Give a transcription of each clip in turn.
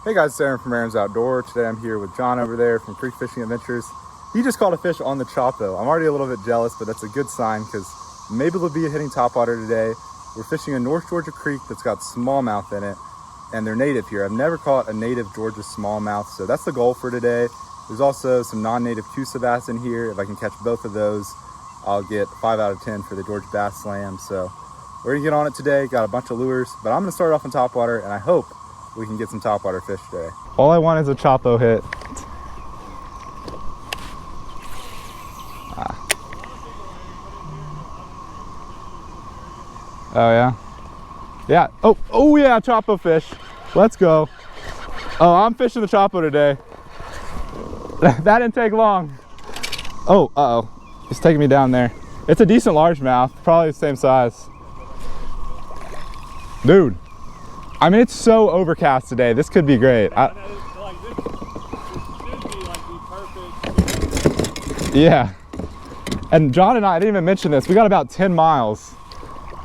Hey guys, it's Aaron from Aaron's Outdoor. Today I'm here with John over there from Creek Fishing Adventures. He just caught a fish on the Choppo. I'm already a little bit jealous, but that's a good sign because maybe they'll be hitting topwater today. We're fishing a North Georgia creek that's got smallmouth in it, and they're native here. I've never caught a native Georgia smallmouth, so that's the goal for today. There's also some non-native Coosa bass in here. If I can catch both of those, I'll get 5 out of 10 for the Georgia Bass Slam. So we're gonna get on it today. Got a bunch of lures, but I'm gonna start off in topwater, and I hope we can get some topwater fish today. All I want is a Choppo hit. Oh yeah? Yeah. Oh yeah, Choppo fish. Let's go. Oh, I'm fishing the Choppo today. That didn't take long. Oh, uh-oh. He's taking me down there. It's a decent largemouth, probably the same size. Dude. I mean, it's so overcast today. This could be great. Yeah. And John and I didn't even mention this. We got about 10 miles.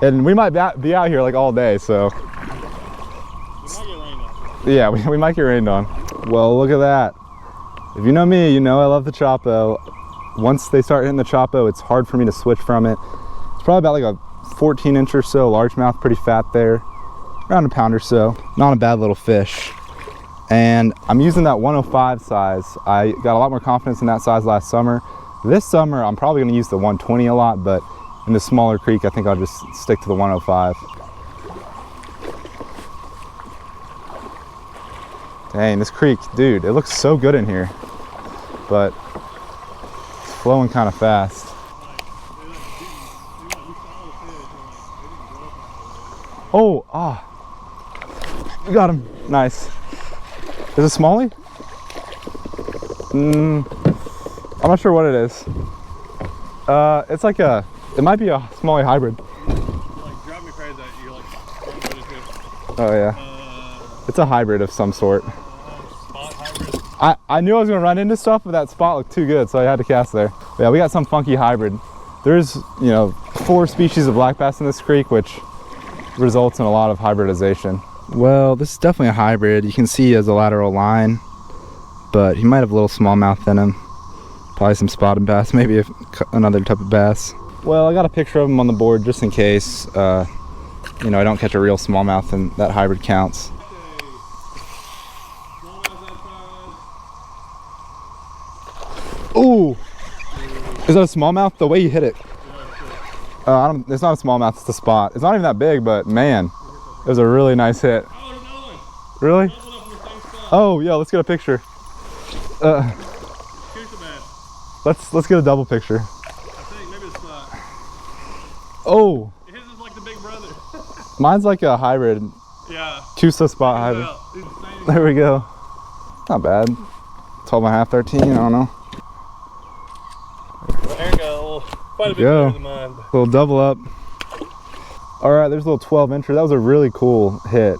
And we might be out here like all day, so. We might get rained on. Yeah, we might get rained on. Well, look at that. If you know me, you know I love the Choppo. Once they start hitting the Choppo, it's hard for me to switch from it. It's probably about like a 14-inch or so largemouth, pretty fat there. Around a pound or so. Not a bad little fish. And I'm using that 105 size. I got a lot more confidence in that size last summer. This summer, I'm probably gonna use the 120 a lot, but in the smaller creek, I think I'll just stick to the 105. Dang, this creek, dude, it looks so good in here, but it's flowing kind of fast. Oh, ah. We got him. Nice. Is it smallie? I'm not sure what it is. It's like it might be a smallie hybrid. Like, drive me crazy that you're like, oh yeah. It's a hybrid of some sort. Spot hybrid? I knew I was gonna run into stuff, but that spot looked too good, so I had to cast there. But yeah, we got some funky hybrid. There's, you know, 4 species of black bass in this creek, which results in a lot of hybridization. Well, this is definitely a hybrid. You can see he has a lateral line, but he might have a little smallmouth in him. Probably some spotted bass, maybe another type of bass. Well, I got a picture of him on the board just in case, you know, I don't catch a real smallmouth and that hybrid counts. Ooh! Is that a smallmouth? The way you hit it. It's not a smallmouth, it's the spot. It's not even that big, but man. It was a really nice hit. Oh, there's another one. Really? Oh yeah, let's get a picture. Let's get a double picture. I think maybe it's not. Oh. His is like the big brother. Mine's like a hybrid. Yeah. Coosa spot hybrid. There we go. Not bad. 12 and a half, 13, I don't know. There you go. Quite a bit better than mine. A little double up. All right, there's a little 12-incher. That was a really cool hit.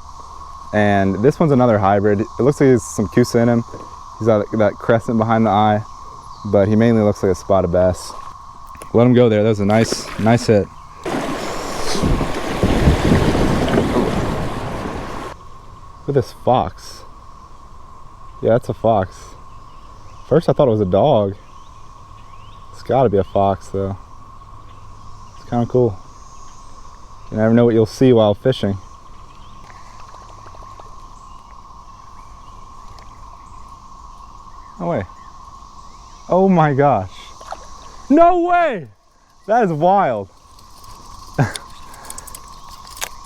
And this one's another hybrid. It looks like there's some Coosa in him. He's got that crescent behind the eye, but he mainly looks like a spotted bass. Let him go there. That was a nice hit. Look at this fox. Yeah, that's a fox. First I thought it was a dog. It's gotta be a fox though. It's kind of cool. You never know what you'll see while fishing. No way. Oh my gosh. No way! That is wild.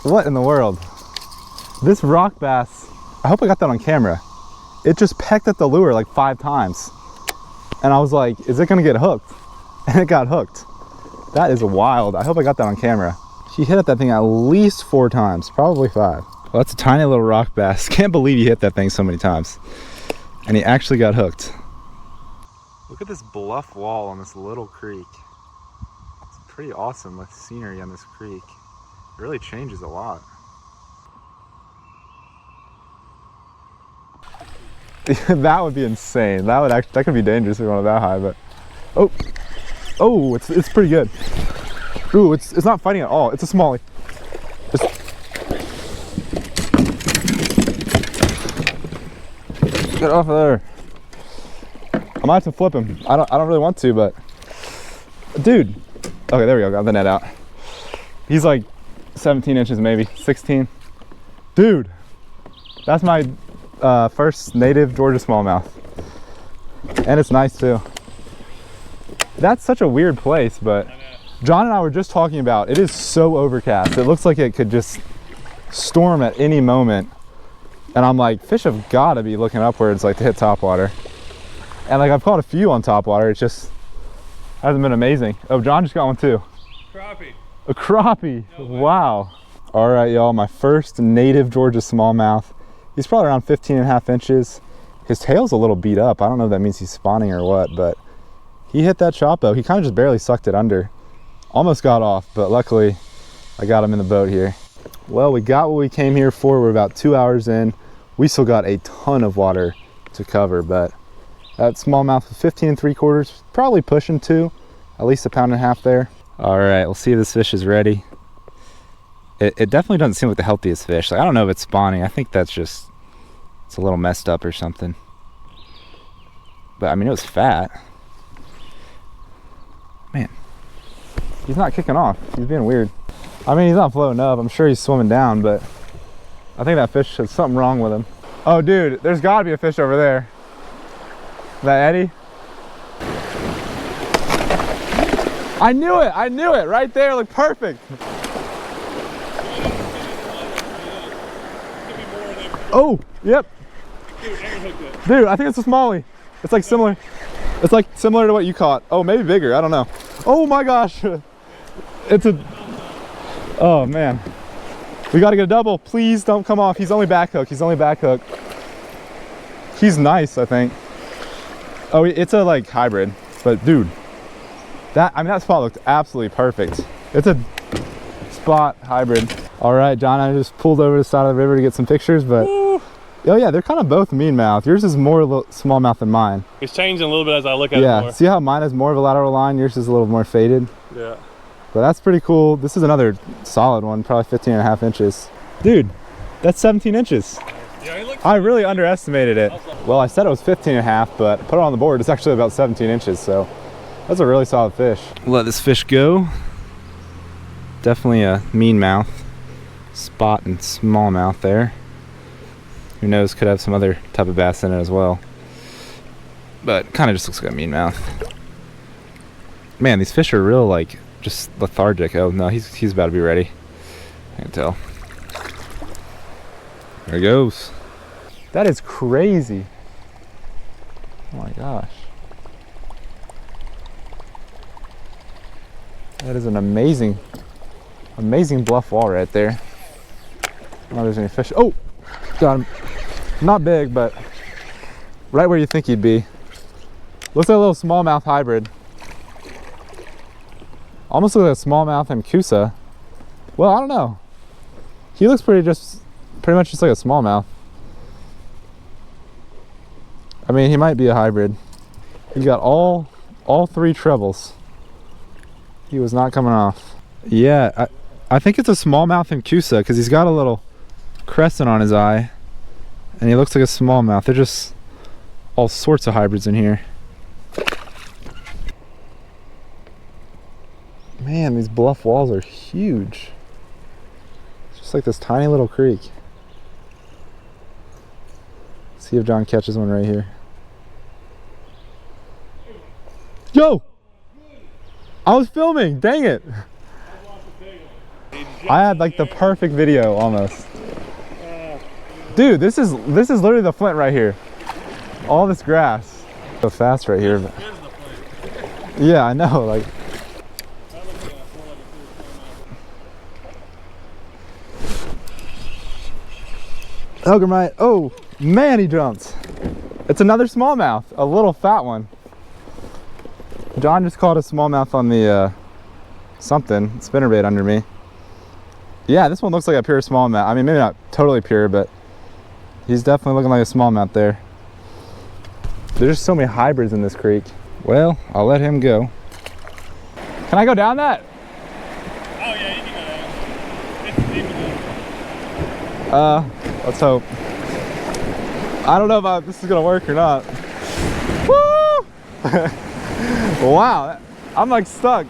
What in the world? This rock bass, I hope I got that on camera. It just pecked at the lure like 5 times. And I was like, is it gonna get hooked? And it got hooked. That is wild. I hope I got that on camera. He hit at that thing at least 4 times, probably 5. Well, that's a tiny little rock bass. Can't believe he hit that thing so many times. And he actually got hooked. Look at this bluff wall on this little creek. It's pretty awesome with scenery on this creek. It really changes a lot. That would be insane. That could be dangerous if you're on that high, but oh, it's pretty good. Ooh, it's not fighting at all. It's a smallie. Get off of there. I might have to flip him. I don't really want to, but dude. Okay, there we go. Got the net out. He's like 17 inches, maybe 16. Dude, that's my first native Georgia smallmouth, and it's nice too. That's such a weird place, but John and I were just talking about it is so overcast. It looks like it could just storm at any moment. And I'm like, fish have got to be looking upwards like to hit topwater. And like I've caught a few on topwater, it just hasn't been amazing. Oh, John just got one too. Crappie. A crappie. No way. Wow. All right, y'all, my first native Georgia smallmouth. He's probably around 15.5 inches. His tail's a little beat up. I don't know if that means he's spawning or what, but he hit that Choppo. He kind of just barely sucked it under. Almost got off, but luckily I got him in the boat here. Well, we got what we came here for. We're about 2 hours in. We still got a ton of water to cover, but that smallmouth was 15 3/4, probably pushing 2, at least 1.5 pounds there. All right, we'll see if this fish is ready. It definitely doesn't seem like the healthiest fish. Like, I don't know if it's spawning. I think that's just, it's a little messed up or something. But I mean, it was fat. Man, he's not kicking off. He's being weird. I mean, he's not floating up. I'm sure he's swimming down, but I think that fish has something wrong with him. Oh, dude, there's gotta be a fish over there. That eddy. I knew it right there, looked perfect. Oh, yep. Dude, I think it's a smallie. It's like similar. It's like similar to what you caught. Oh, maybe bigger, I don't know. Oh my gosh. It's a, oh man. We gotta get a double. Please don't come off. He's only back hook. He's only back hook. He's nice, I think. Oh, it's a like hybrid, but dude, that, I mean, that spot looked absolutely perfect. It's a spot hybrid. All right, John, I just pulled over to the side of the river to get some pictures, but oh yeah, they're kind of both mean mouth. Yours is more smallmouth than mine. It's changing a little bit as I look at it more. Yeah, see how mine has more of a lateral line? Yours is a little more faded. Yeah. But that's pretty cool. This is another solid one, probably 15.5 inches. Dude, that's 17 inches. Yeah, I really underestimated it. Well, I said it was 15.5, but I put it on the board. It's actually about 17 inches, so that's a really solid fish. Let this fish go. Definitely a mean mouth. Spot and smallmouth there. Who knows, could have some other type of bass in it as well. But kind of just looks like a mean mouth. Man, these fish are real, like, just lethargic. Oh no, he's about to be ready. I can tell. There he goes. That is crazy. Oh my gosh. That is an amazing bluff wall right there. I don't know if there's any fish. Oh, got him. Not big, but right where you think he'd be. Looks like a little smallmouth hybrid. Almost looks like a smallmouth and Coosa. Well, I don't know. He looks pretty much just like a smallmouth. I mean, he might be a hybrid. He got all 3 trebles. He was not coming off. Yeah, I think it's a smallmouth and Coosa because he's got a little crescent on his eye. And he looks like a smallmouth. They're just all sorts of hybrids in here. Man, these bluff walls are huge. It's just like this tiny little creek. Let's see if John catches one right here. Yo! I was filming, dang it! I had like the perfect video almost. Dude, this is literally the Flint right here. All this grass. So fast right here. But yeah, I know, like. Hellgrammite. Oh man, he jumped. It's another smallmouth, a little fat one. John just caught a smallmouth on the something spinnerbait under me. Yeah, this one looks like a pure smallmouth. I mean, maybe not totally pure, but he's definitely looking like a smallmouth there. There's just so many hybrids in this creek. Well, I'll let him go. Can I go down that? Oh yeah, you can go down. It's deep enough. Let's hope. I don't know if this is gonna work or not. Woo! Wow, I'm like stuck.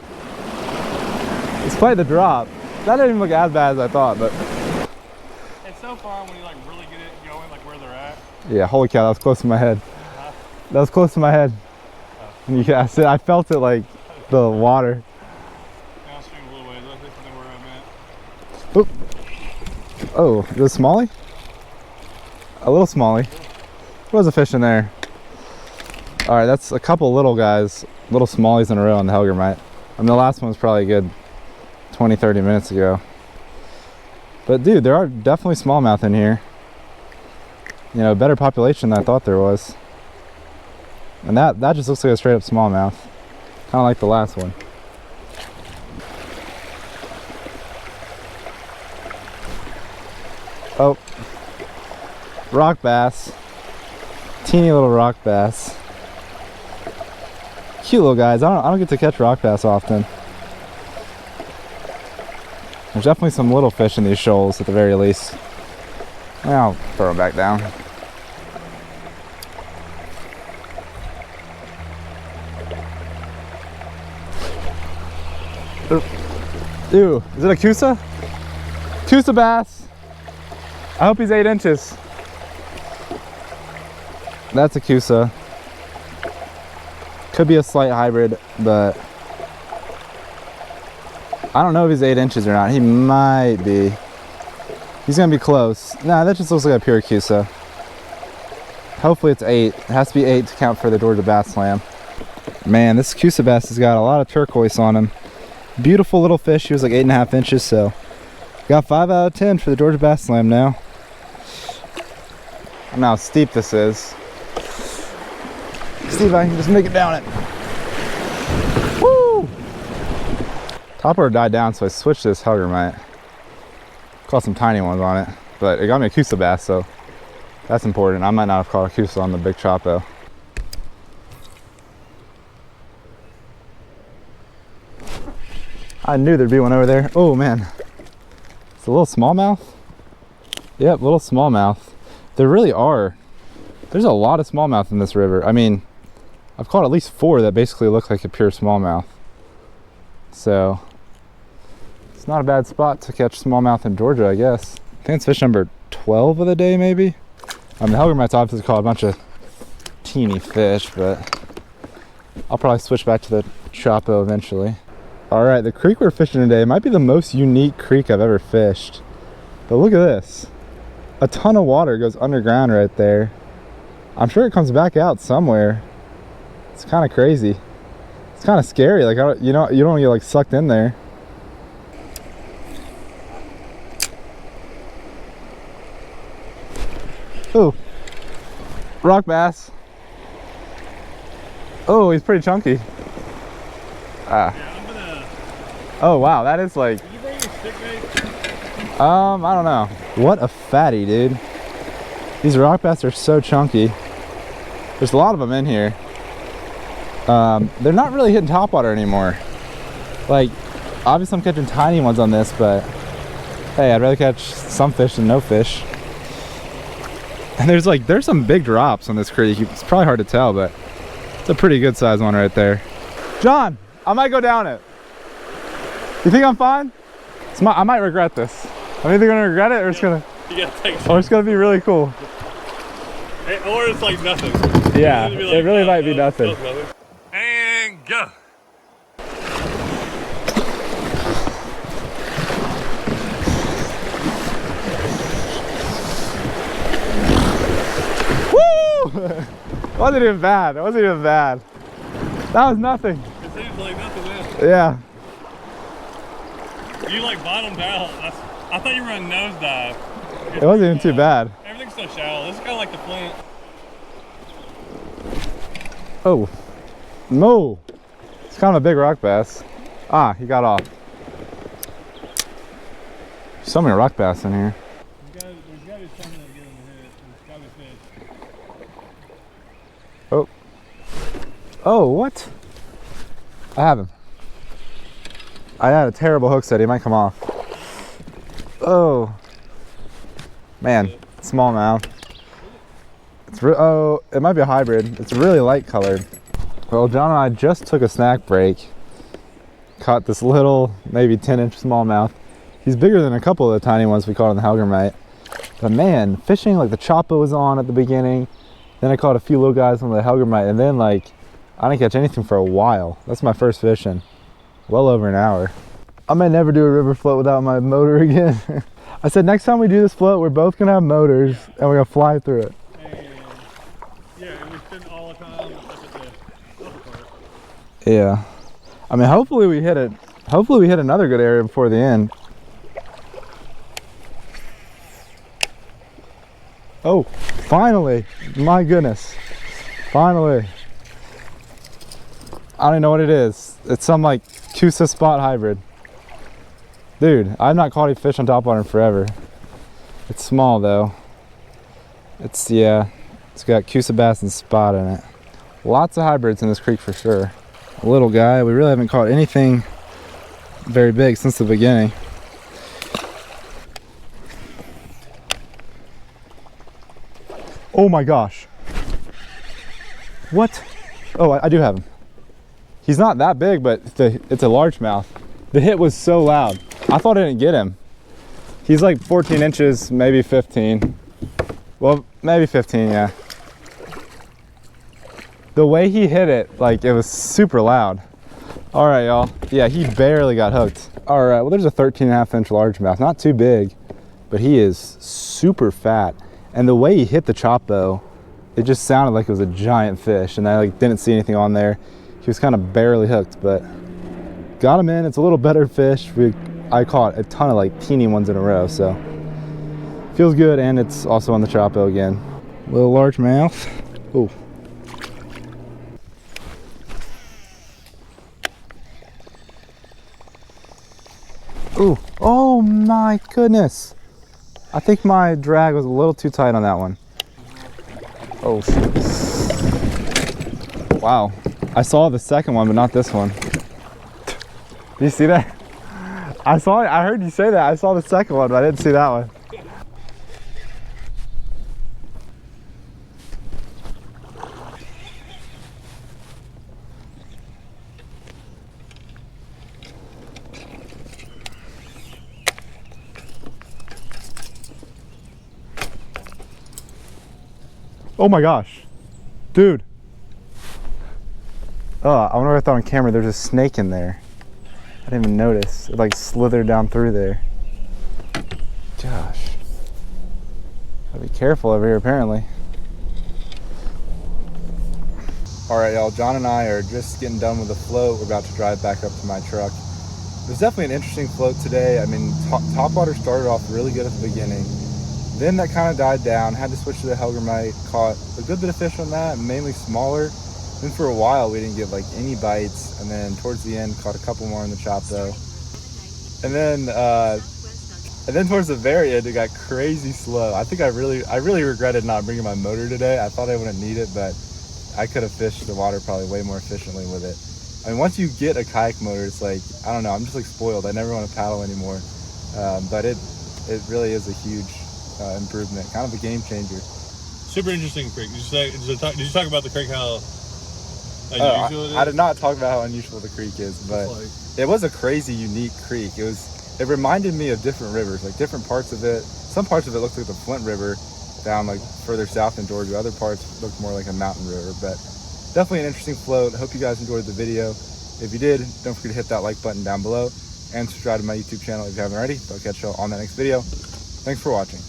Despite the drop, that didn't even look as bad as I thought, but. It's so far when you like really get it going, like where they're at. Yeah, holy cow, that was close to my head. That was close to my head. Yeah, I felt it like the water. Now I'll swing a little ways. I think I know where I'm at. Oop. Oh, is it a smallie? A little smallie. There was a fish in there. All right, that's a couple little guys, little smallies in a row on the hellgrammite. I mean, the last one was probably a good 20, 30 minutes ago. But dude, there are definitely smallmouth in here. You know, better population than I thought there was. And that just looks like a straight up smallmouth. Kind of like the last one. Oh. Rock bass. Teeny little rock bass. Cute little guys. I don't get to catch rock bass often. There's definitely some little fish in these shoals at the very least. I'll throw them back down. Ew, is it a Coosa? Coosa bass. I hope he's 8 inches. That's a Coosa. Could be a slight hybrid, but I don't know if he's 8 inches or not. He might be. He's gonna be close. Nah, that just looks like a pure Coosa. Hopefully it's 8. It has to be 8 to count for the Georgia Bass Slam. Man, this Coosa bass has got a lot of turquoise on him. Beautiful little fish. He was like 8.5 inches, so got 5 out of 10 for the Georgia Bass Slam now. I don't know how steep this is. See if I can just make it down it. Woo! Topwater died down, so I switched to this hellgrammite. Caught some tiny ones on it, but it got me a Coosa bass, so that's important. I might not have caught a Coosa on the big Choppo. I knew there'd be one over there. Oh man, it's a little smallmouth. Yep, little smallmouth. There really are. There's a lot of smallmouth in this river. I mean, I've caught at least 4 that basically look like a pure smallmouth. So it's not a bad spot to catch smallmouth in Georgia, I guess. I think it's fish number 12 of the day, maybe. The hellgrammite's obviously caught a bunch of teeny fish, but I'll probably switch back to the Choppo eventually. All right, the creek we're fishing today might be the most unique creek I've ever fished. But look at this. A ton of water goes underground right there. I'm sure it comes back out somewhere. It's kind of crazy. It's kind of scary. Like, you don't want to get like sucked in there. Ooh, rock bass. Oh, he's pretty chunky. Ah. Yeah, I'm gonna... Oh wow, that is like. Did you bring your stick bait? I don't know. What a fatty, dude. These rock bass are so chunky. There's a lot of them in here. They're not really hitting topwater anymore. Like, obviously I'm catching tiny ones on this, but hey, I'd rather catch some fish than no fish. And there's some big drops on this creek. It's probably hard to tell, but it's a pretty good size one right there. John, I might go down it. You think I'm fine? I might regret this. I'm either gonna regret it or it's gonna be really cool. Or it's like nothing. Yeah, Like, it really might be nothing. And go. Woo! Wasn't even bad. It wasn't even bad. That was nothing. It seems like nothing else. Yeah. You like bottomed out. I thought you were on nosedive. It wasn't even too bad. Everything's so shallow. This is kind of like the Flint. Oh, no. It's kind of a big rock bass. Ah, he got off. So many rock bass in here. There's got to be something that get him to hit. There's got to be fish. Oh. Oh, what? I have him. I had a terrible hook set. He might come off. Oh. Man, smallmouth. Oh, it might be a hybrid. It's really light colored. Well, John and I just took a snack break. Caught this little, maybe 10-inch smallmouth. He's bigger than a couple of the tiny ones we caught on the hellgrammite. But man, fishing like the Choppo was on at the beginning. Then I caught a few little guys on the hellgrammite, and then like I didn't catch anything for a while. That's my first fishing. Well over an hour. I may never do a river float without my motor again. I said next time we do this float, we're both gonna have motors and we're gonna fly through it. And yeah, we spend all the time up at the upper part. Yeah. I mean, hopefully we hit it. Hopefully we hit another good area before the end. Oh, finally. My goodness. Finally. I don't even know what it is. It's some like Coosa spot hybrid. Dude, I've not caught any fish on topwater in forever. It's small though. It's, yeah, it's got Coosa bass and spot in it. Lots of hybrids in this creek for sure. A little guy, we really haven't caught anything very big since the beginning. Oh my gosh. What? Oh, I do have him. He's not that big, but it's a largemouth. The hit was so loud. I thought I didn't get him. He's like 14 inches, maybe 15. Well, maybe 15, yeah. The way he hit it, like it was super loud. All right, y'all. Yeah, he barely got hooked. All right, well, there's a 13.5-inch largemouth. Not too big, but he is super fat. And the way he hit the Choppo, it just sounded like it was a giant fish, and I like didn't see anything on there. He was kind of barely hooked, but got him in. It's a little better fish. I caught a ton of like teeny ones in a row, so feels good. And it's also on the Choppo again. Little largemouth. Ooh. Ooh. Oh my goodness. I think my drag was a little too tight on that one. Oh shoot. Wow. I saw the second one, but not this one. Do you see that? I saw it. I heard you say that. I saw the second one, but I didn't see that one. Oh my gosh, dude. Oh, I wonder if I thought on camera there's a snake in there. I didn't even notice. It like slithered down through there. Gosh. Gotta be careful over here apparently. All right, y'all, John and I are just getting done with the float. We're about to drive back up to my truck. It was definitely an interesting float today. I mean, topwater started off really good at the beginning. Then that kind of died down, had to switch to the hellgrammite, caught a good bit of fish on that, mainly smaller. Then for a while we didn't get like any bites, and then towards the end caught a couple more in the Choppo. And then towards the very end it got crazy slow. I think I really regretted not bringing my motor today. I thought I wouldn't need it, but I could have fished the water probably way more efficiently with it. I mean, once you get a kayak motor, it's like, I don't know, I'm just like spoiled. I never want to paddle anymore. But it really is a huge improvement, kind of a game changer. Super interesting creek. Did you talk about the creek, how unusual it is? I did not talk about how unusual the creek is, but it was a crazy unique creek. It reminded me of different rivers, like different parts of it. Some parts of it looked like the Flint River down like further south in Georgia. Other parts looked more like a mountain river, but definitely an interesting float. I hope you guys enjoyed the video. If you did, don't forget to hit that like button down below and subscribe to my YouTube channel if you haven't already. I'll catch you on that next video. Thanks for watching.